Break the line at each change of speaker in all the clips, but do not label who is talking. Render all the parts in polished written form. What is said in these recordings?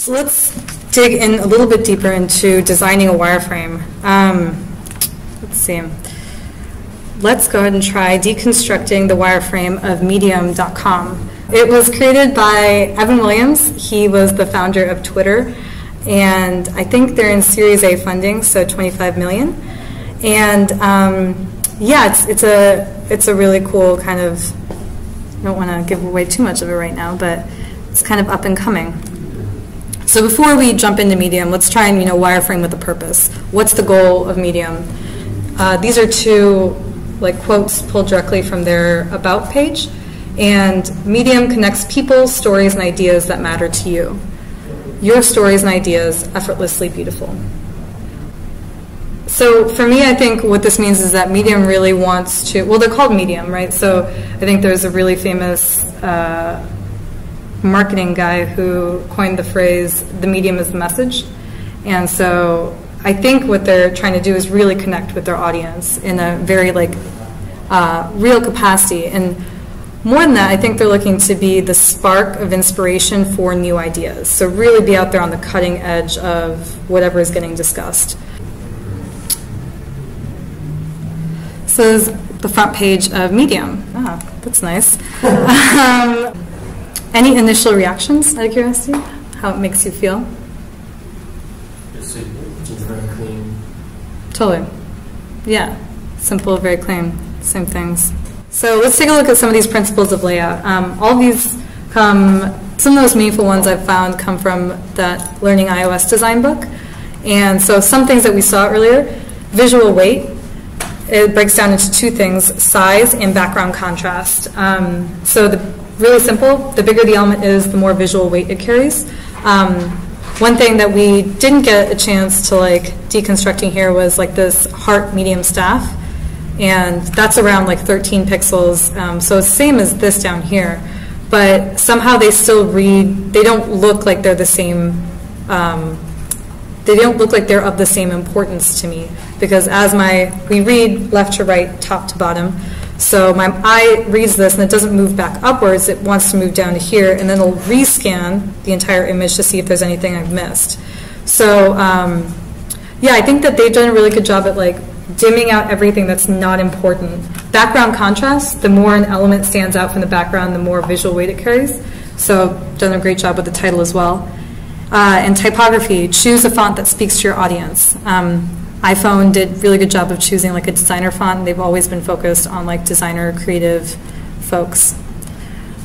So let's dig in a little bit deeper into designing a wireframe. Let's see. Let's go ahead and try deconstructing the wireframe of Medium.com. It was created by Evan Williams. He was the founder of Twitter, and I think they're in Series A funding, so 25 million. And yeah, it's a really cool kind of. I don't want to give away too much of it right now, but it's kind of up and coming. So before we jump into Medium, let's try and wireframe with a purpose. What's the goal of Medium? These are two quotes pulled directly from their About page. And Medium connects people, stories, and ideas that matter to you. Your stories and ideas, effortlessly beautiful. So for me, I think what this means is that Medium really wants to, well, they're called Medium, right? So I think there's a really famous marketing guy who coined the phrase, the medium is the message. And so I think what they're trying to do is really connect with their audience in a very real capacity. And more than that, I think they're looking to be the spark of inspiration for new ideas. So really be out there on the cutting edge of whatever is getting discussed. So this is the front page of Medium. Ah, that's nice. Any initial reactions, out of curiosity? How it makes you feel?
It's very clean.
Totally. Yeah. Simple, very clean. Same things. So let's take a look at some of these principles of layout. All of these some of the most meaningful ones I've found come from that Learning iOS design book. And so some things that we saw earlier, visual weight, it breaks down into two things, size and background contrast. So really simple, the bigger the element is, the more visual weight it carries. One thing that we didn't get a chance to deconstructing here was this heart medium staff. And that's around 13 pixels. So it's the same as this down here. But somehow they still read, they don't look like they're the same, they don't look like they're of the same importance to me. Because we read left to right, top to bottom. So my eye reads this and it doesn't move back upwards, it wants to move down to here, and then it'll rescan the entire image to see if there's anything I've missed. So yeah, I think that they've done a really good job at dimming out everything that's not important. Background contrast, the more an element stands out from the background, the more visual weight it carries. So done a great job with the title as well. And typography, choose a font that speaks to your audience. iPhone did a really good job of choosing a designer font. They've always been focused on designer, creative folks.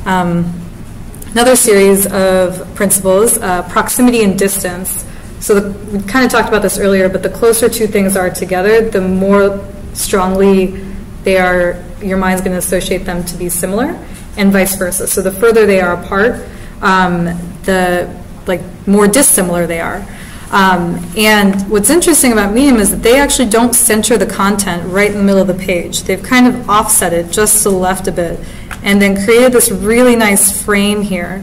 Another series of principles, proximity and distance. So we kind of talked about this earlier, but the closer two things are together, the more strongly your mind's going to associate them to be similar, and vice versa. So the further they are apart, the more dissimilar they are. And what's interesting about Medium is that they actually don't center the content right in the middle of the page. They've kind of offset it just to the left a bit and then created this really nice frame here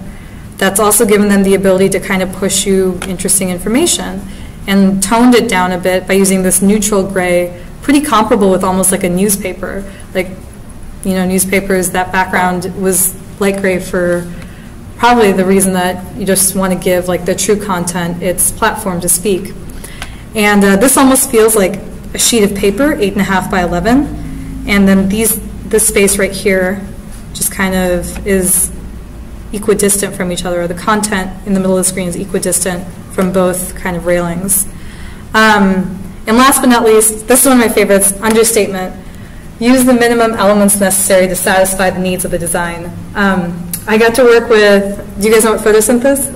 that's also given them the ability to kind of push you interesting information and toned it down a bit by using this neutral gray, pretty comparable with almost like a newspaper. Newspapers, that background was light gray for probably the reason that you just want to give the true content its platform to speak. And this almost feels like a sheet of paper, 8.5 by 11, and then this space right here just kind of is equidistant from each other, or the content in the middle of the screen is equidistant from both kind of railings. And last but not least, this is one of my favorites, understatement. Use the minimum elements necessary to satisfy the needs of the design. I got to work with, do you guys know what Photosynth is?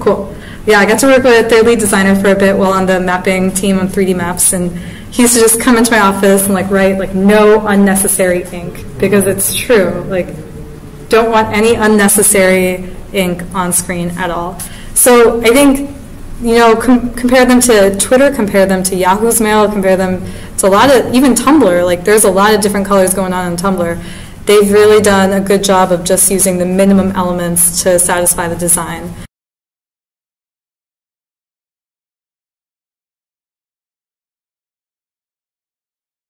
Cool. Yeah, I got to work with their lead designer for a bit while on the mapping team on 3D maps, and he used to just come into my office and write no unnecessary ink, because it's true. Don't want any unnecessary ink on screen at all. So I think, compare them to Twitter, compare them to Yahoo's Mail, compare them to a lot of, even Tumblr. There's a lot of different colors going on Tumblr. They've really done a good job of just using the minimum elements to satisfy the design.